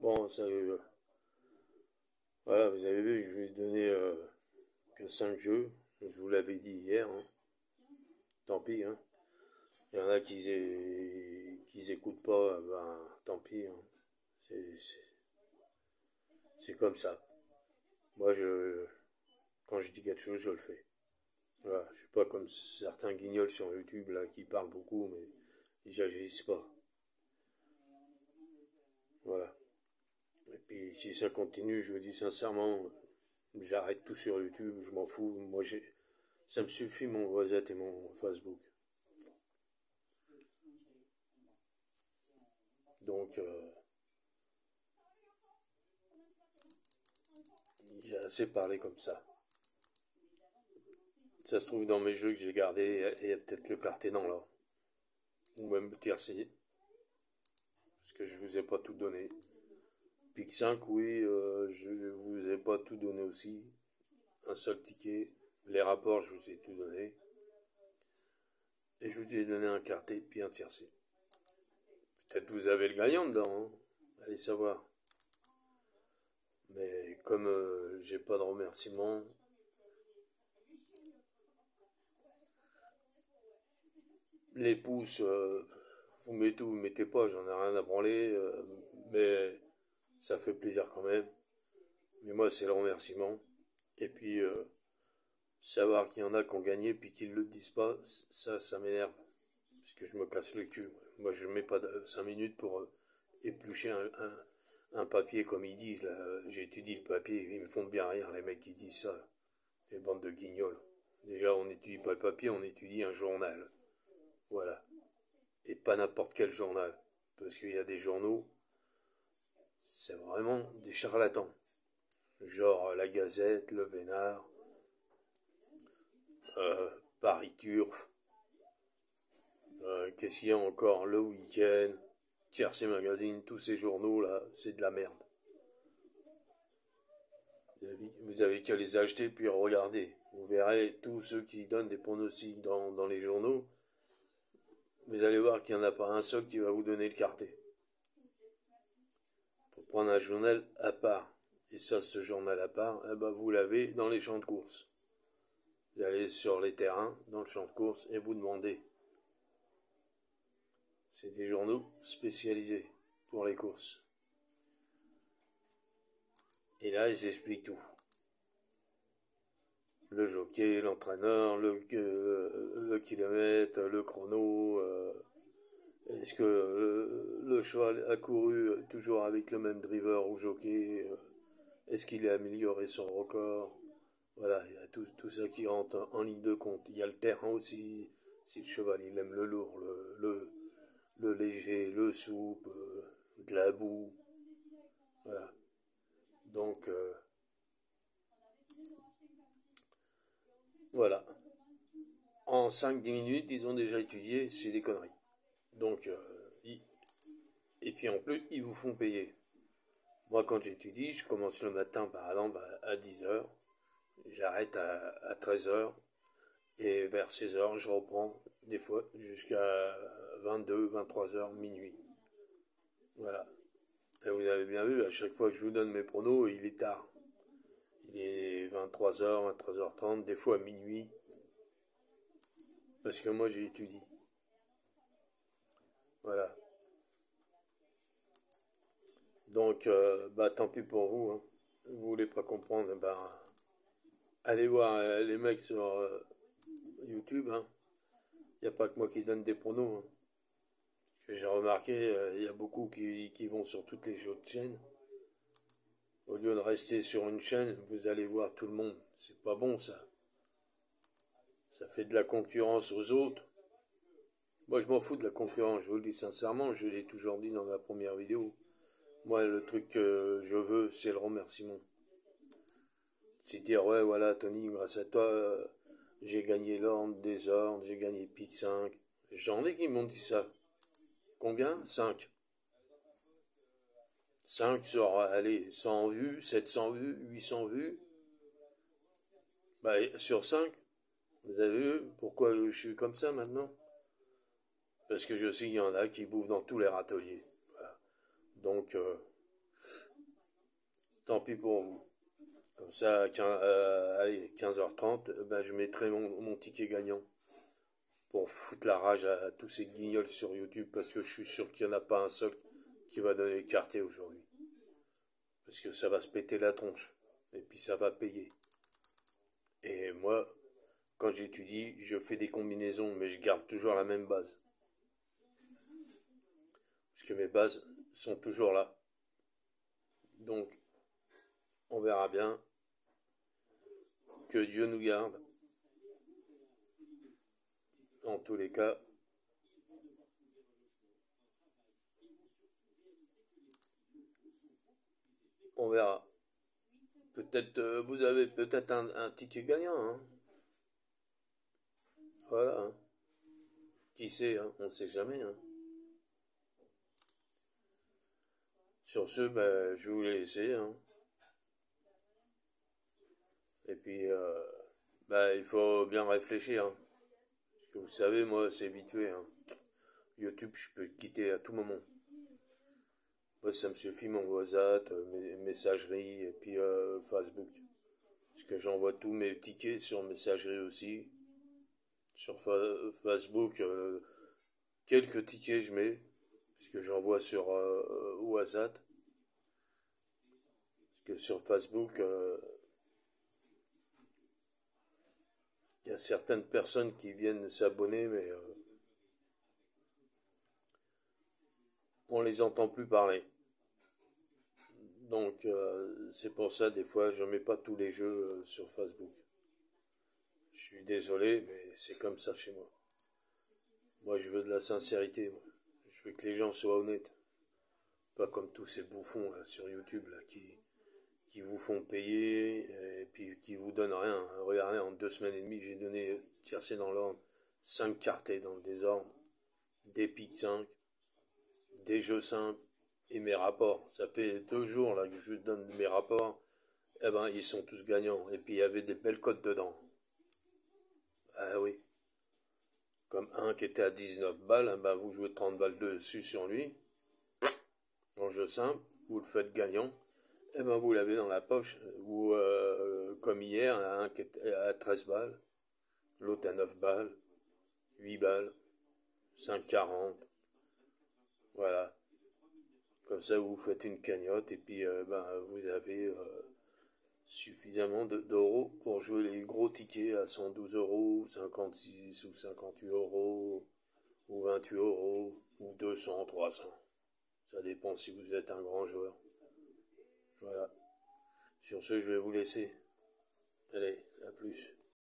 Bon, ça, voilà, vous avez vu, je vais donner que 5 jeux. Je vous l'avais dit hier, hein. Tant pis, hein. Il y en a qui écoutent pas, ben tant pis, hein. C'est, c'est, c'est comme ça. Moi, quand je dis quelque chose, je le fais. Voilà, je suis pas comme certains guignols sur YouTube là qui parlent beaucoup, mais ils n'agissent pas. Voilà. Et puis si ça continue, je vous dis sincèrement, j'arrête tout sur YouTube, je m'en fous. Ça me suffit mon Rosette et mon Facebook. Donc, j'ai assez parlé comme ça. Ça se trouve dans mes jeux que j'ai gardés, il y a peut-être le Carténan là. Ou même le tiercé, parce que je vous ai pas tout donné. Pic 5, oui, je vous ai pas tout donné aussi. Un seul ticket. Les rapports, je vous ai tout donné. Et je vous ai donné un quarté, puis un tiercé. Peut-être vous avez le gagnant dedans, hein. Allez savoir. Mais comme j'ai pas de remerciements, les pouces, vous mettez ou vous mettez pas, j'en ai rien à branler, mais ça fait plaisir quand même. Mais moi, c'est le remerciement. Et puis, savoir qu'il y en a qui ont gagné puis qu'ils le disent pas, ça m'énerve. Parce que je me casse le cul. Moi, je mets pas 5 minutes pour éplucher un papier comme ils disent. Là. J'étudie le papier, ils me font bien rire, les mecs qui disent ça. Les bandes de guignols. Déjà, on n'étudie pas le papier, on étudie un journal. Voilà. Et pas n'importe quel journal. Parce qu'il y a des journaux, c'est vraiment des charlatans. Genre La Gazette, Le Vénard, Paris Turf, qu'est-ce qu'il y a encore, Le Week-end, Tiercé Magazine, tous ces journaux-là, c'est de la merde. Vous avez qu'à les acheter puis regarder. Vous verrez tous ceux qui donnent des pronostics dans les journaux. Vous allez voir qu'il n'y en a pas un seul qui va vous donner le quartier. Faut prendre un journal à part. Et ça, ce journal à part, eh ben, vous l'avez dans les champs de course. Vous allez sur les terrains, dans le champ de course, et vous demandez. C'est des journaux spécialisés pour les courses. Et là, ils expliquent tout. Le jockey, l'entraîneur, le kilomètre, le chrono. Est-ce que le cheval a couru toujours avec le même driver ou jockey? Est-ce qu'il a amélioré son record? Voilà, il y a tout ça qui rentre en ligne de compte. Il y a le terrain aussi. Si le cheval il aime le lourd, le léger, le souple, de la boue. Voilà. Donc, voilà. En 5-10 minutes, ils ont déjà étudié, c'est des conneries. Donc, et puis en plus, ils vous font payer. Moi, quand j'étudie, je commence le matin, par exemple, à 10 heures. J'arrête à 13 heures. Et vers 16 heures, je reprends, des fois, jusqu'à 22, 23 heures, minuit. Voilà. Et vous avez bien vu, à chaque fois que je vous donne mes pronos, il est tard. Il est 23 heures, 23h30, des fois minuit. Parce que moi, j'ai étudié. Voilà. Donc, bah, tant pis pour vous. Hein. Vous voulez pas comprendre, ben, allez voir les mecs sur YouTube. Hein. Il n'y a pas que moi qui donne des pronos. Hein. J'ai remarqué, il y a beaucoup qui vont sur toutes les autres chaînes. Au lieu de rester sur une chaîne, vous allez voir tout le monde. C'est pas bon ça. Ça fait de la concurrence aux autres. Moi, je m'en fous de la concurrence, je vous le dis sincèrement, je l'ai toujours dit dans ma première vidéo. Moi, le truc que je veux, c'est le remerciement. C'est dire, ouais, voilà, Tony, grâce à toi, j'ai gagné l'ordre, des ordres, j'ai gagné Pic 5. J'en ai qui m'ont dit ça. Combien? 5. 5 sur, allez, 100 vues, 700 vues, 800 vues. Bah, sur 5, vous avez vu pourquoi je suis comme ça maintenant? Parce que je sais qu'il y en a qui bouffent dans tous les râteliers. Voilà. Donc, Tant pis pour vous. Comme ça, allez, 15h30, ben, je mettrai mon ticket gagnant pour foutre la rage à tous ces guignols sur YouTube parce que je suis sûr qu'il n'y en a pas un seul qui va donner écarté aujourd'hui. Parce que ça va se péter la tronche. Et puis ça va payer. Et moi, quand j'étudie, je fais des combinaisons, mais je garde toujours la même base. Parce que mes bases sont toujours là. Donc, on verra bien. Que Dieu nous garde. En tous les cas, on verra. Peut-être vous avez peut-être un ticket gagnant. Hein. Voilà. Hein. Qui sait, hein, on ne sait jamais. Hein. Sur ce, ben, je vais vous laisser. Hein. Et puis, ben, il faut bien réfléchir. Hein. Parce que vous savez, moi, c'est habitué. Hein. YouTube, je peux le quitter à tout moment. Moi, ça me suffit mon WhatsApp, mes messageries et puis Facebook. Parce que j'envoie tous mes tickets sur messagerie aussi. Sur Facebook, quelques tickets je mets. Parce que j'envoie sur WhatsApp. Parce que sur Facebook, il y a certaines personnes qui viennent s'abonner, mais on les entend plus parler. Donc c'est pour ça des fois je mets pas tous les jeux sur Facebook. Je suis désolé, mais c'est comme ça chez moi. Moi je veux de la sincérité. Moi. Je veux que les gens soient honnêtes. Pas comme tous ces bouffons là, sur YouTube là, qui vous font payer et puis qui vous donnent rien. Regardez, en 2 semaines et demie, j'ai donné, tiercé dans l'ordre, 5 cartes dans le désordre, des piques 5, des jeux simples et mes rapports. Ça fait 2 jours là que je donne mes rapports. Eh ben, ils sont tous gagnants. Et puis il y avait des belles cotes dedans. Ah oui. Comme un qui était à 19 balles, eh ben, vous jouez 30 balles dessus sur lui, en jeu simple, vous le faites gagnant. Eh ben, vous l'avez dans la poche. Ou comme hier, un qui était à 13 balles, l'autre à 9 balles, 8 balles, 5,40. Voilà. Comme ça, vous faites une cagnotte et puis ben, vous avez suffisamment d'euros pour jouer les gros tickets à 112 euros, 56 ou 58 euros, ou 28 euros, ou 200, 300. Ça dépend si vous êtes un grand joueur. Voilà. Sur ce, je vais vous laisser. Allez, à plus.